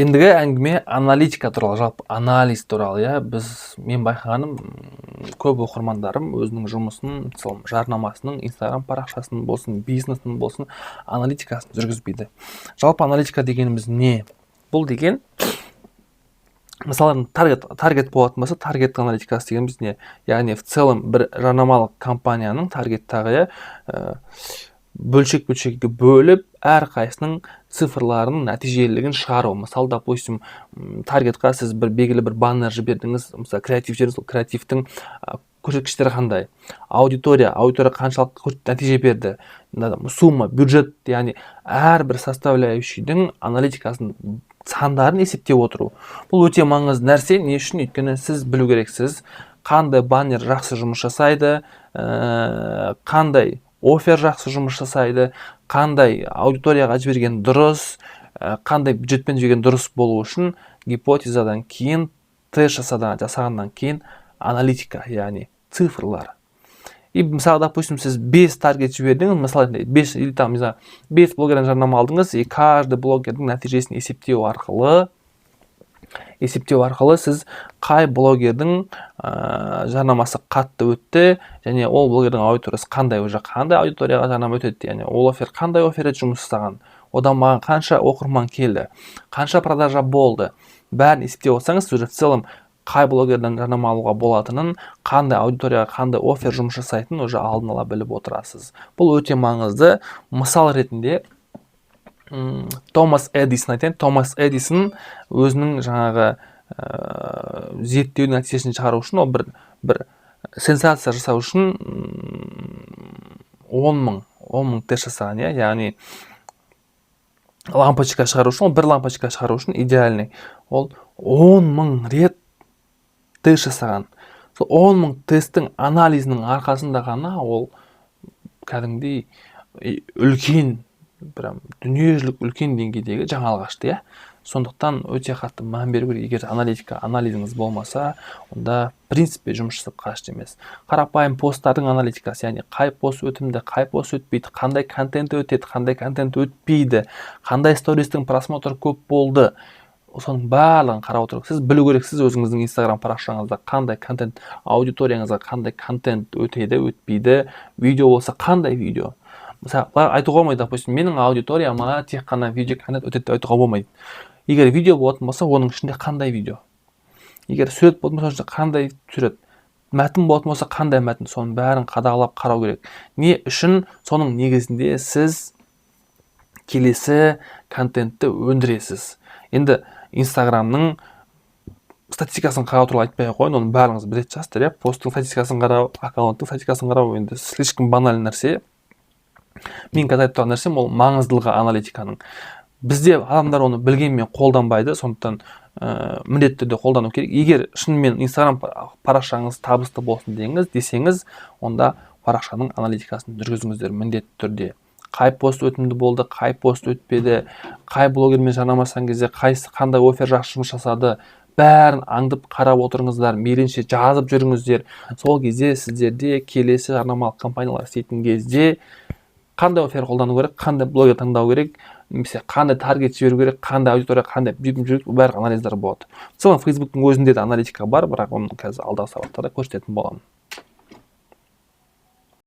Ендігі әңгіме аналитика туралы, жалпы анализ туралы. Мен байқағаным, көп оқырмандарым өзінің жұмысын, жарнамасының, Instagram парақшасының болсын, бизнесінің болсын, аналитикасын жүргізбейді. Жалпы аналитика дегеніміз не? Бұл деген, мысалы, таргет болатын болса, таргет аналитикасы дегеніміз не? Яғни, в целом, бір жарнамалық компанияның таргеттағы бөлшек-бөлшекке бөліп, әрқайсының цифрларының нәтижелілігін шығару. Мысалы, допустим, таргетқа сіз белгілі бір баннер жібердіңіз, мысалы, креатив жібердіңіз, сол креативтің көрсеткіштері қандай? Аудитория қаншалық нәтиже берді? Сумма, бюджет, яғни әрбір составляющийдің аналитикасын, сандарын есептеп отыру. Бұл өте маңызды нәрсе. Не үшін? Өйткені сіз білу керексіз, қандай баннер жақсы жұмыс жасайды, қандай офер жақсы жұмыс жасайды, қандай аудиторияға жіберген дұрыс, қандай бюджетпен жіберген дұрыс болу үшін гипотезадан кейін, тест жасағаннан кейін аналитика, яғни цифрлар. И мысалы, допустим, сіз 5 таргет жібердіңіз, мысалы, 5 блогерден жарнама алдыңыз, и каждый блогердің нәтижесін есептеу арқылы сіз қай блогердің жарнамасы қатты өтті, және ол блогердің аудиториясы қандай аудиторияға жарнама өтеді, яғни ол офер қандай офер жұмыс жасаған, одан маған қанша оқырман келді, қанша продажа болды, бәрін есептеп отырсаңыз, сіз в целом қай блогерден жарнама алуға болатынын, қандай аудиторияға қандай офер жұмыс жасайтынын уже алдын ала біліп отырасыз. Бұл өте маңызды. Мысал ретінде Томас Эдисон өзінің жаңағы зерттеудің нәтижесін шығару үшін, ол бір сенсация жасау үшін 10 мың тест жасаған, яғни лампочка шығару үшін, бір лампочка шығару үшін идеальный, ол 10 мың рет тест жасаған. Сол 10 мың тесттің анализінің арқасында ғана ол кәдімгідей үлкен, дүниежүзілік үлкен деңгейдегі жаңалық ашты. Сондықтан өте қатты мән беру керек. Егер анализіңіз болмаса, онда принципе жұмыс жасап қажет емес. Қарапайым посттардың аналитикасы, яғни қай пост өтімді, қай пост өтпейді, қандай контент өтеді, қандай контент өтпейді, қандай стористің просмотры көп болды. Соның барлығын қарап отырып, сіз білу керексіз өзіңіздің Instagram парақшаңызда қандай контент, аудиторияңызға қандай контент өтеді, өтпейді, видео болса қандай видео. Мысалы, айтуға болмайды, допустим, менің аудиторияма тек қана видео контент өтеді деп айтуға болмайды. Егер видео болатын болса, оның ішінде қандай видео? Егер сурет болатын болса, қандай сурет? Мәтін болатын болса, қандай мәтін? Соның бәрін қадағалап қарау керек. Не үшін? Соның негізінде сіз келесі контентті өндіресіз. Енді Instagramның статистикасын қарау туралы айтпай қойын, оның бәріңіз білетін шығарсыздар, посттың статистикасын қарау, аккаунттың статистикасын қарау, енді слишком банальный нәрсе. Мен қазір айтып тұрған нәрсем, ол маңыздылығы аналитиканың. Бізде адамдар оны білгенмен қолданбайды, сондықтан міндетті түрде қолдану керек. Егер шынымен Instagram парақшаңыз табысты болсын десеңіз, онда парақшаның аналитикасын жүргізіңіздер міндетті түрде. Қай пост өтімді болды, қай пост өтпеді, қай блогермен жарнамаласқан кезде қандай офер жақсы жұмыс жасады, бәрін аңдып қарап отырыңыздар, мейлінше жазып жүріңіздер. Сол кезде сіздерде келесі жарнамалық компаниялар істейтін кезде қандай офер қолдану керек, қандай блогер таңдау керек, немесе қандай таргет жіберу керек, қандай аудитория, қандай бүйтіп жүріп, бәрі анализдер болады. Мысалы, Facebook'тың өзінде де аналитика бар, бірақ оны қазір алдағы сабақтарда көрсететін боламын.